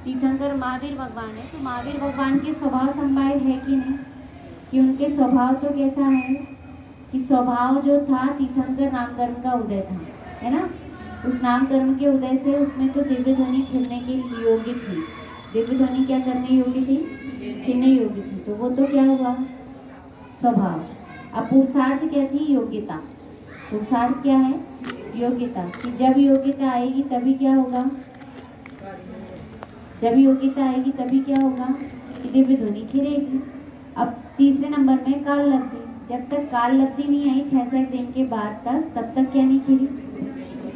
तीर्थंकर महावीर भगवान है, तो महावीर भगवान के स्वभाव समवाय है कि नहीं, कि उनके स्वभाव तो कैसा है कि स्वभाव जो था तीर्थंकर नामकर्म का उदय था, है ना। उस नामकर्म के उदय से उसमें तो दिव्य ध्वनि फिरने के योग्य थी, दिव्य ध्वनि क्या करने योग्य थी, फिरने योग्य थी, तो वो तो क्या हुआ स्वभाव। अब पुरुषार्थ क्या थी, योग्यता। पुरुषार्थ क्या है, योग्यता, कि जब योग्यता आएगी तभी क्या होगा, जब योग्यता आएगी तभी क्या होगा कि दिव्य ध्वनि खिलेगी। अब तीसरे नंबर में काल लब्धि, जब तक काल लब्धि नहीं आई 66 दिन के बाद तक, तब तक क्या नहीं खिली,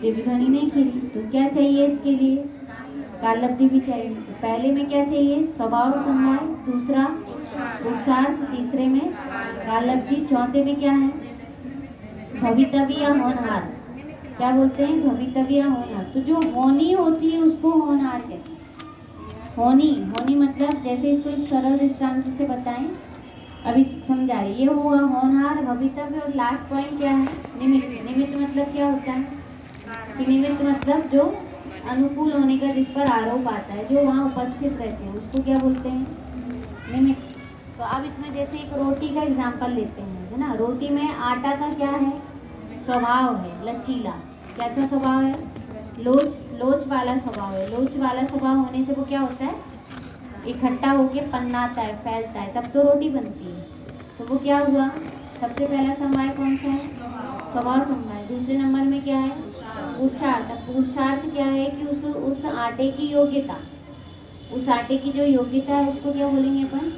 दिव्य ध्वनि नहीं खिली। तो क्या चाहिए इसके लिए, काल लब्धि भी चाहिए। तो पहले में क्या चाहिए, स्वभाव समवाय, दूसरा पुरुषार्थ, तीसरे में काल लब्धि, चौथे में क्या है भवितव्य या होनहार। क्या बोलते हैं, भवितव्य या होनहार। तो जो होनी होती है उसको होनहार कहते हैं। होनी, होनी मतलब जैसे इसको एक सरल दृष्टांत से बताएं, अभी समझा रहे, ये हुआ होनहार, भवितव्य, और लास्ट पॉइंट क्या है, निमित्त। निमित्त मतलब क्या होता है कि निमित्त मतलब जो अनुकूल होने का, जिस पर आरोप आता है, जो वहाँ उपस्थित रहते हैं, उसको क्या बोलते हैं, निमित्त। तो अब इसमें जैसे एक रोटी का एग्जाम्पल लेते हैं, है ना। रोटी में आटा का क्या है स्वभाव है, लचीला। कैसा स्वभाव है, लोच, लोच वाला स्वभाव है। लोच वाला स्वभाव होने से वो क्या होता है, इकट्ठा होके पन्नाता है, फैलता है, तब तो रोटी बनती है। तो वो क्या हुआ, सबसे पहला समवाय कौन सा है, स्वभाव समवाय। दूसरे नंबर में क्या है, पुरुषार्थ। पुरुषार्थ क्या है कि उस आटे की योग्यता, उस आटे की जो योग्यता है उसको क्या बोलेंगे अपन,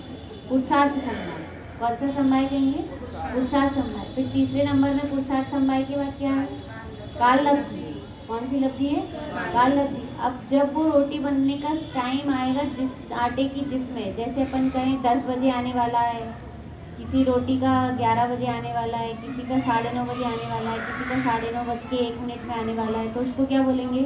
पुरुषार्थ समवाय। कौन सा समवाय कहेंगे, पुरुषार्थ समवाय। फिर तीसरे नंबर में पुरुषार्थ समवाय के बाद क्या है, काल लब्धि। कौन सी लब्धि है, काल लब्धि। अब जब वो रोटी बनने का टाइम आएगा, जिस आटे की, जिसमें जैसे अपन कहें 10 बजे आने वाला है, किसी रोटी का 11 बजे आने वाला है, किसी का 9:30 बजे आने वाला है, किसी का 9:09 में आने वाला है, तो उसको क्या बोलेंगे,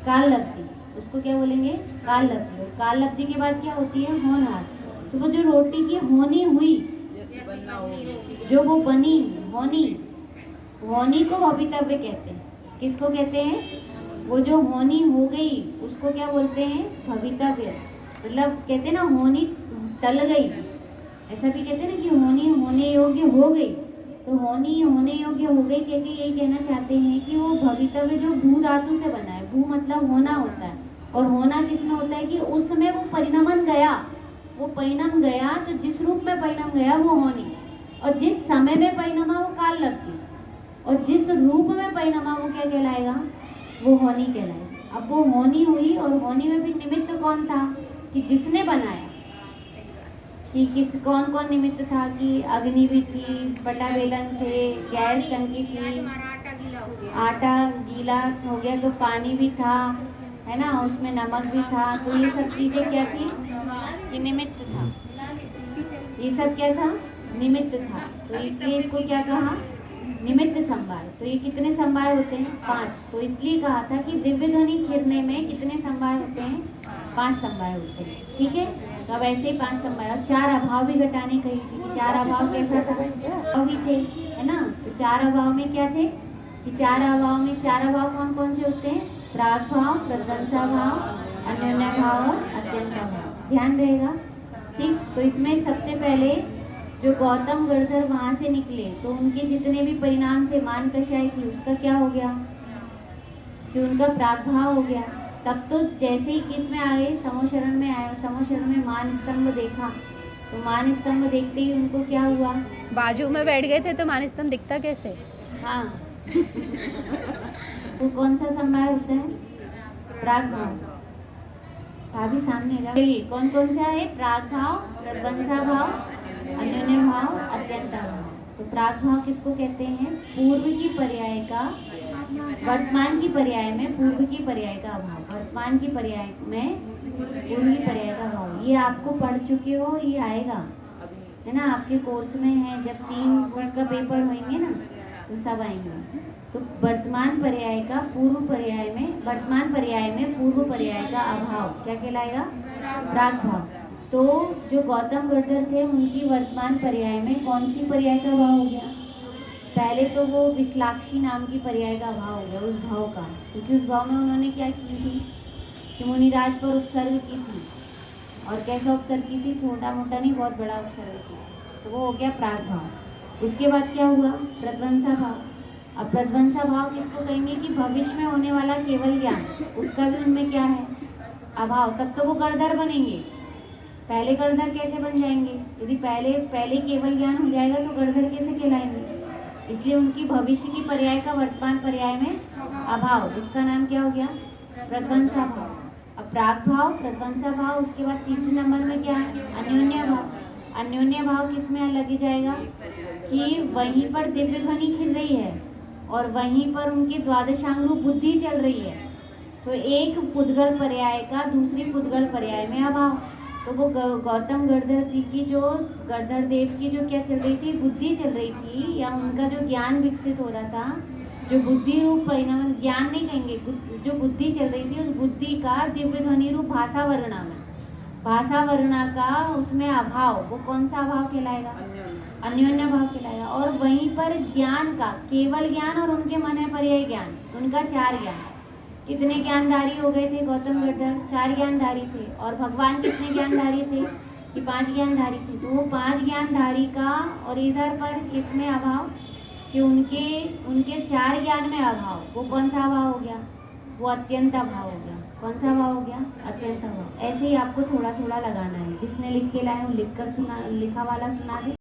काल लब्धि। उसको क्या बोलेंगे, काल लब्धि। काल लब्धि के बाद क्या होती है, होनहार। तो वो जो रोटी की होनी हुई, जो वो बनी होनी, होनी को भवितव्य कहते हैं। किसको कहते हैं, वो जो होनी हो गई उसको क्या बोलते हैं, भवितव्य। मतलब कहते हैं ना होनी टल गई, ऐसा भी कहते हैं ना कि होनी होने योग्य हो गई। तो होनी होने योग्य हो गई कह के यही कहना चाहते हैं कि वो भवितव्य जो भू धातु से बना है, भू मतलब होना होता है, और होना किसमें होता है कि उसमें वो परिणमन गया, वो परिणम गया, तो जिस रूप में परिणम गया वो होनी, और जिस समय में परिणमा वो काल लब्धि, और जिस रूप में परिणमा वो क्या कहलाएगा, वो होनी कहलाएगा। अब वो होनी हुई, और होनी में भी निमित्त कौन था कि जिसने बनाया, कि किस कौन कौन निमित्त था कि अग्नि भी थी, बटा बेलन थे, गैस टंकी थी, आटा गीला हो गया तो पानी भी था, है ना, उसमें नमक भी था। तो ये सब चीजें क्या थी कि निमित्त था, ये सब क्या था, निमित्त था। तो इसलिए इसको क्या कहा, निमित्त समवाय। तो ये कितने समवाय होते हैं, 5। तो इसलिए कहा था कि दिव्य ध्वनि खिरने में कितने समवाय होते हैं, 5 समवाय होते हैं, ठीक है। तो अब ऐसे ही 5 समवाय। और 4 अभाव भी घटाने कही थी कि 4 अभाव कैसा था, अभाव भी थे, है ना। तो 4 अभाव में क्या थे कि 4 अभाव में, 4 अभाव कौन कौन से होते हैं, प्राग भाव, प्रध्वंसा भाव, अन्योन्या भाव और अत्यंता भाव। ध्यान रहेगा, ठीक। तो इसमें सबसे पहले जो गौतम गिरधर वहां से निकले, तो उनके जितने भी परिणाम थे, मान कषाय थी, उसका क्या हो गया कि उनका प्रागभाव हो गया। तब तो जैसे ही किस में आ गए, समोशरण में आए, और समोशरण में मान स्तंभ देखा, तो मान स्तंभ देखते ही उनको क्या हुआ, बाजू में बैठ गए थे तो मान स्तंभ दिखता कैसे, हाँ वो कौन सा समवाय होता है, प्रागभाव। भाभी सामने रहा, चलिए कौन कौन सा है, प्रागभाव, प्रध्वंसा भाव, अन्योन्य भाव, अत्यंता भाव। तो प्रागभाव किसको कहते हैं, पूर्व की पर्याय का वर्तमान की पर्याय में पूर्व की पर्याय का अभाव, वर्तमान की पर्याय में पूर्व की पर्याय का अभाव। ये आपको पढ़ चुके हो, ये आएगा, है ना, आपके कोर्स में है। जब 3 उसका पेपर होंगे ना तो सब आएंगे। तो वर्तमान पर्याय का पूर्व पर्याय में, वर्तमान पर्याय में पूर्व पर्याय का अभाव क्या कहलाएगा, प्रागभाव। तो जो गौतम गिरधर थे उनकी वर्तमान पर्याय में कौन सी पर्याय का अभाव हो गया, पहले तो वो विश्लाक्षी नाम की पर्याय का अभाव हो गया, उस भाव का, क्योंकि उस भाव में उन्होंने क्या की थी कि मुनिराज पर उपसर्ग की थी। और कैसा उपसर्ग की थी? छोटा मोटा नहीं, बहुत बड़ा उपसर्ग की। तो वो हो गया प्राग भाव। उसके बाद क्या हुआ? प्रध्वंसा भाव। अब प्रध्वंसा भाव किसको कहेंगे? कि भविष्य में होने वाला केवल ज्ञान, उसका भी उनमें क्या है? अभाव। तब तो वो गणधर बनेंगे। पहले गणधर कैसे बन जाएंगे? यदि पहले केवल ज्ञान हो जाएगा तो गणधर कैसे कहलाएंगे? इसलिए उनकी भविष्य की पर्याय का वर्तमान पर्याय में अभाव, उसका नाम क्या हो गया? प्रध्वंसा भाव। अब प्राग भाव, प्रध्वंसा भाव, उसके बाद तीसरे नंबर में क्या है? अन्योन्य भाव। अन्योन्य भाव किस में लग जाएगा? कि वहीं पर दिव्य ध्वनि खिल रही है और वहीं पर उनकी द्वादशांग रूप बुद्धि चल रही है, तो एक पुद्गल पर्याय का दूसरी पुद्गल पर्याय में अभाव। तो वो गौतम गणधर जी की जो, गणधर देव की जो क्या चल रही थी? बुद्धि चल रही थी, या उनका जो ज्ञान विकसित हो रहा था, जो बुद्धि रूप परिणाम, ज्ञान नहीं कहेंगे, जो बुद्धि चल रही थी, उस बुद्धि का दिव्य ध्वनि रूप भाषा वर्णा में, भाषा वर्णा का उसमें अभाव, वो कौन सा अभाव कहलाएगा? अन्योन्य भाव कहलाएगा। और वहीं पर ज्ञान का, केवल ज्ञान और उनके मन है पर्याय ज्ञान, उनका 4 ज्ञान। कितने ज्ञानधारी हो गए थे गौतम गणधर? 4 ज्ञानधारी थे। और भगवान कितने ज्ञानधारी थे? कि 5 ज्ञानधारी थे। तो वो 5 ज्ञानधारी का, और इधर पर किसमें अभाव? कि उनके 4 ज्ञान में अभाव। वो कौन सा अभाव हो गया? वो अत्यंत अभाव हो गया। कौन सा अभाव हो गया? अत्यंत अभाव। ऐसे ही आपको थोड़ा थोड़ा लगाना है। जिसने लिख के लाए वो लिखकर सुना, लिखा वाला सुना दे।